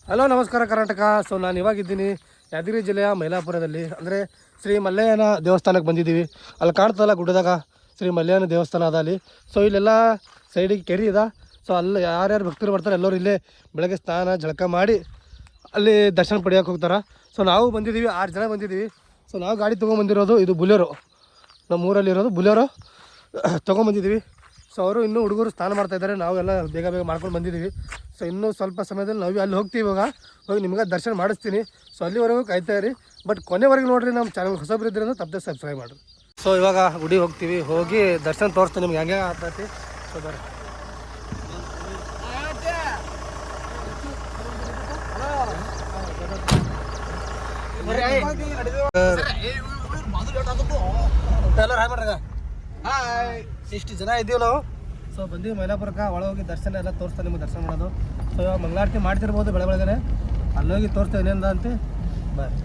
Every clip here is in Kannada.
ಹಲೋ ನಮಸ್ಕಾರ ಕರ್ನಾಟಕ. ಸೊ ನಾನು ಇವಾಗಿದ್ದೀನಿ ಯಾದಗಿರಿ ಜಿಲ್ಲೆಯ ಮೈಲಾಪುರದಲ್ಲಿ, ಅಂದರೆ ಶ್ರೀ ಮಲ್ಲಯ್ಯನ ದೇವಸ್ಥಾನಕ್ಕೆ ಬಂದಿದ್ದೀವಿ. ಅಲ್ಲಿ ಕಾಣ್ತಲ್ಲ ಗುಡ್ಡದಾಗ ಶ್ರೀ ಮಲ್ಲಯ್ಯನ ದೇವಸ್ಥಾನ ಅದ ಅಲ್ಲಿ. ಸೊ ಇಲ್ಲೆಲ್ಲ ಸೈಡಿಗೆ ಕೆರೆ ಇದೆ. ಸೊ ಅಲ್ಲಿ ಯಾರ್ಯಾರು ಭಕ್ತರು ಬರ್ತಾರೆ ಎಲ್ಲರೂ ಇಲ್ಲೇ ಬೆಳಗ್ಗೆ ಸ್ನಾನ ಜಳಕ ಮಾಡಿ ಅಲ್ಲಿ ದರ್ಶನ ಪಡೆಯೋಕೆ ಹೋಗ್ತಾರೆ. ಸೊ ನಾವು ಬಂದಿದ್ದೀವಿ, 6 ಜನ ಬಂದಿದ್ದೀವಿ. ಸೊ ನಾವು ಗಾಡಿ ತೊಗೊಂಬಂದಿರೋದು ಇದು ಬುಲೆರೋ, ನಮ್ಮ ಊರಲ್ಲಿರೋದು ಬುಲೆರೋ ತೊಗೊಂಬಂದಿದ್ದೀವಿ. ಸೊ ಅವರು ಇನ್ನೂ ಹುಡುಗರು ಸ್ನಾನ ಮಾಡ್ತಾಯಿದ್ದಾರೆ, ನಾವೆಲ್ಲ ಬೇಗ ಮಾಡ್ಕೊಂಡು ಬಂದಿದ್ದೀವಿ. ಸೊ ಇನ್ನೂ ಸ್ವಲ್ಪ ಸಮಯದಲ್ಲಿ ನಾವು ಅಲ್ಲಿ ಹೋಗ್ತೀವಿ. ಇವಾಗ ಹೋಗಿ ನಿಮ್ಗೆ ದರ್ಶನ ಮಾಡಿಸ್ತೀನಿ. ಸೊ ಅಲ್ಲಿವರೆಗೂ ಕಾಯ್ತಾ ಇರಿ. ಬಟ್ ಕೊನೆವರೆಗೆ ನೋಡಿರಿ, ನಮ್ಮ ಚಾನಲ್ ಹೊಸಬ್ರು ಇದ್ರಿಂದ ತಪ್ಪದೆ ಸಬ್ಸ್ಕ್ರೈಬ್ ಮಾಡಿರಿ. ಸೊ ಇವಾಗ ಗುಡಿ ಹೋಗ್ತೀವಿ, ಹೋಗಿ ದರ್ಶನ ತೋರಿಸ್ತೀನಿ ನಿಮ್ಗೆ ಹೆಂಗೆ ಆಗ್ತೈತಿ. ಸೊ ಬರ್ರಿ. ಎಲ್ಲರೂ ಹಾಯ್ ಮಾಡ್ರಿ. ಇಷ್ಟು ಜನ ಇದ್ದೀವಿ ನಾವು. ಸೊ ಬಂದೀವಿ ಮೈಲಾಪುರಕ್ಕೆ. ಒಳಗೋಗಿ ದರ್ಶನ ಎಲ್ಲ ತೋರಿಸ್ತಾರೆ, ನಿಮ್ಗೆ ದರ್ಶನ ಮಾಡೋದು. ಸೊ ಇವಾಗ ಮಂಗಳಾರತಿ ಮಾಡ್ತಿರ್ಬೋದು ಬೆಳಗ್ಗೆ, ಅಲ್ಲೋಗಿ ತೋರಿಸ್ತೇವೆ ಏನಿಲ್ಲ ಅಂತ. ಬರ್ರಿ.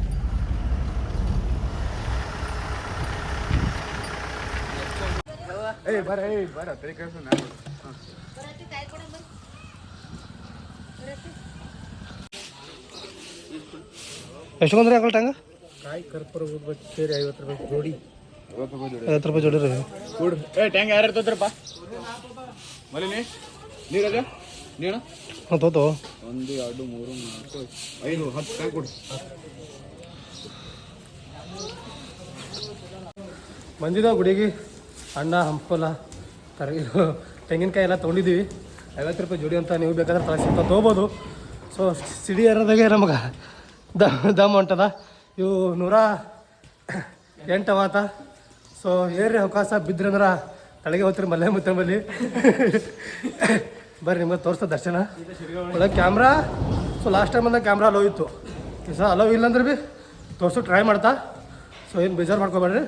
ಎಷ್ಟು ಬಂದ್ರಿ ಹಾಕೊಳ್ಟಂಗ ಕಾಯಿ ಕರ್ಪೂರ ಊದ್ಬತ್ತಿ ಸೇರಿ 50 ರೂಪಾಯಿ ಜೋಡಿ. 50 ರೂಪಾಯಿ ಜೋಡಿ ರೀ. ಟ್ಯಾಂಕ್ ಯಾರು ಇರ್ತದ್ರಪ್ಪ ಮಲಿನಿ ನೀರಾಗ ನೀನು ತೋತು 1 2 3 4 5 10 ಟ್ಯಾಂಕ್ ಕೊಡು. ಬಂದಿದ್ದಾವೆ ಗುಡಿಗೆ. ಅಣ್ಣ ಹಂಪಲ ತೆಂಗಿನಕಾಯಿ ಎಲ್ಲ ತೊಗೊಂಡಿದ್ದೀವಿ. 50 ರೂಪಾಯಿ ಜೋಡಿ ಅಂತ. ನೀವು ಬೇಕಾದ್ರೆ ತರಿಸಿ ತೊಗೋಬೋದು. ಸೊ ಸಿಡಿ ಏರೋದಾಗೆ ನಮಗೆ ದಮ್ ಹೊಂಟದ. ಇವು 108 ಅವಾತ. ಸೊ ಏರಿ ಅವಕಾಶ ಬಿದ್ರಂದ್ರೆ ತಲೆಗೆ ಹೋಗ್ತೀರಿ ಮಲ್ಲೆ ಮುತ್ತಂಬಲ್ಲಿ. ಬರ್ರಿ ನಿಮಗೆ ತೋರಿಸ್ತಾ ದರ್ಶನ ಒಳಗೆ ಕ್ಯಾಮ್ರಾ. ಸೊ ಲಾಸ್ಟ್ ಟೈಮ್ ಬಂದಾಗ ಕ್ಯಾಮ್ರಾ ಅಲೋ ಇತ್ತು, ಸೊ ಅಲೋ ಇಲ್ಲಾಂದ್ರೆ ಭೀ ತೋರ್ಸೋಕೆ ಟ್ರೈ ಮಾಡ್ತಾ. ಸೊ ಏನು ಬೇಜಾರು ಮಾಡ್ಕೊಬೇಡ್ರಿ,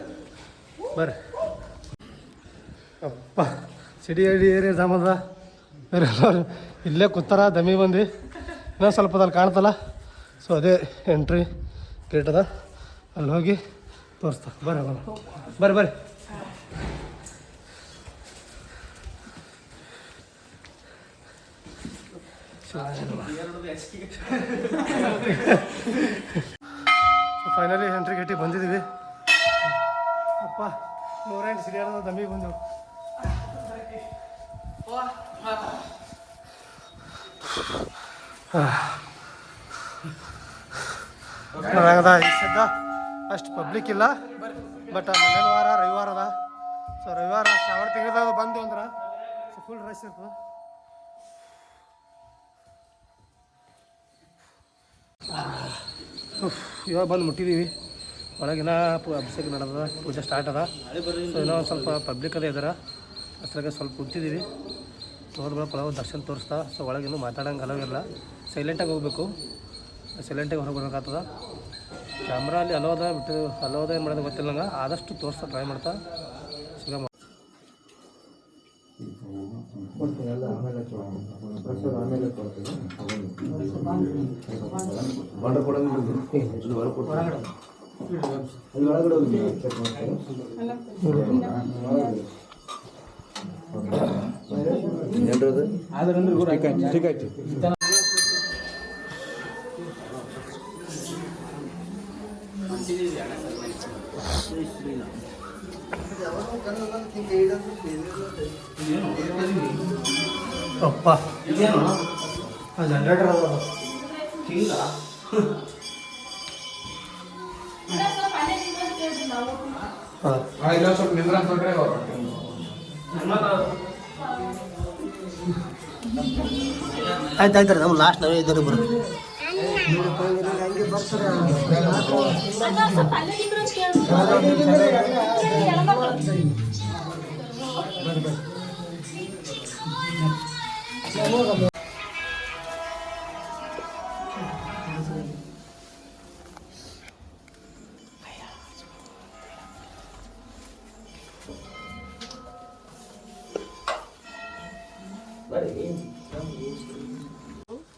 ಬರ್ರಿ. ಅಪ್ಪ ಸಿಡಿ ಏರಿಯಾ ಸಾಮದ ಎಲ್ಲರೂ ಇಲ್ಲೇ ಕೂತಾರ ದಮಿ ಬಂದು. ಇನ್ನೊಂದು ಸ್ವಲ್ಪ ಅಲ್ಲಿ ಕಾಣ್ತಲ್ಲ, ಸೊ ಅದೇ ಎಂಟ್ರಿ ಗೇಟ್ ಅದ. ಅಲ್ಲಿ ಹೋಗಿ ತೋರಿಸ್ತಾ. ಬರ್ರಿ ಬರ್ರಿ ಬರ್ರಿ. ಸೊ ಫೈನಲಿ ಎಂಟ್ರಿ ಗೇಟಿಗೆ ಬಂದಿದ್ದೀವಿ. ಅಪ್ಪ 108 ಸಿರಿಯಾದ ದಮ್ಮಿಗೆ ಬಂದೆವು. ಚೆನ್ನಾಗದ ಈ ಸದ್ದ. ಅಷ್ಟು ಪಬ್ಲಿಕ್ ಇಲ್ಲ, ಬಟ್ ಮಂಗಳವಾರ ರವಿವಾರ ಅದ. ಸೊ ರವಿವಾರ ಶ್ರಾವಣ ತಿಂಗಳದಾಗ ಬಂದು ಅಂದ್ರೆ ಸೊ ಫುಲ್ ರಶ್ ಇರ್ತದೆ. ಇವಾಗ ಬಂದು ಮುಟ್ಟಿದ್ದೀವಿ. ಒಳಗಿನ ಅಭಿಷೇಕ ನಡೆದ, ಪೂಜೆ ಸ್ಟಾರ್ಟ್ ಅದ. ಸೊ ಇನ್ನೂ ಒಂದು ಸ್ವಲ್ಪ ಪಬ್ಲಿಕ್ ಅದೇ ಇದಾರೆ, ಅಷ್ಟಾಗೆ ಸ್ವಲ್ಪ ಕೂತಿದ್ದೀವಿ. ಹೋದ ಬಳಕ ಒಳಗೆ ದರ್ಶನ ತೋರಿಸ್ತಾ. ಸೊ ಒಳಗಿನ್ನೂ ಮಾತಾಡೋಂಗೆ ಅಲೋಗಿರಲ್ಲ, ಸೈಲೆಂಟಾಗಿ ಹೋಗಬೇಕು. ಸೈಲೆಂಟಾಗಿ ಹೊರಗೆ ಬರ್ಬೇಕಾಗ್ತದ. ಕ್ಯಾಮ್ರಾ ಅಲ್ಲಿ ಅಲೋದ ಬಿಟ್ಟು ಅಲೋದ ಏನು ಮಾಡೋದು ಗೊತ್ತಿಲ್ಲ ನಂಗೆ. ಆದಷ್ಟು ತೋರಿಸ್ತಾ ಟ್ರೈ ಮಾಡ್ತಾ ಸಿಗ ಅಪ್ಪ ಜನರೇಟರ್ ಅದ. ಆಯ್ತು ನಮ್ಮ ಲಾಸ್ಟ್ ನಾವೇ ಇದ್ದಾರೆ ಬರೋ.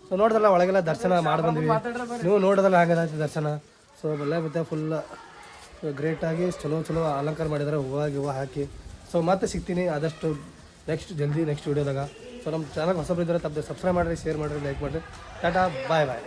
ಸೊ ನೋಡಿದ್ರಲ್ಲ ಒಳಗೆಲ್ಲ ದರ್ಶನ ಮಾಡಿ ಬಂದ್ವಿ. ನೀವು ನೋಡೋದಲ್ಲ ಹಾಗಾಯ್ತು ದರ್ಶನ. ಸೊ ಬಲ್ಲ ಮತ್ತೆ ಫುಲ್ ಗ್ರೇಟಾಗಿ ಚಲೋ ಅಲಂಕಾರ ಮಾಡಿದ್ದಾರೆ, ಹೂವು ಹಾಕಿ. ಸೊ ಮತ್ತೆ ಸಿಗ್ತೀನಿ ಆದಷ್ಟು ನೆಕ್ಸ್ಟ್ ವಿಡಿಯೋದಾಗ. ಸೊ ನಮ್ಮ ಚಾನಲ್ ಹೊಸಬ್ರು ಇದ್ದರೆ ತಪ್ಪದೆ ಸಬ್ಸ್ಕ್ರೈಬ್ ಮಾಡಿರಿ, ಶೇರ್ ಮಾಡಿರಿ, ಲೈಕ್ ಮಾಡಿರಿ. ಟಾಟಾ ಬಾಯ್ ಬಾಯ್.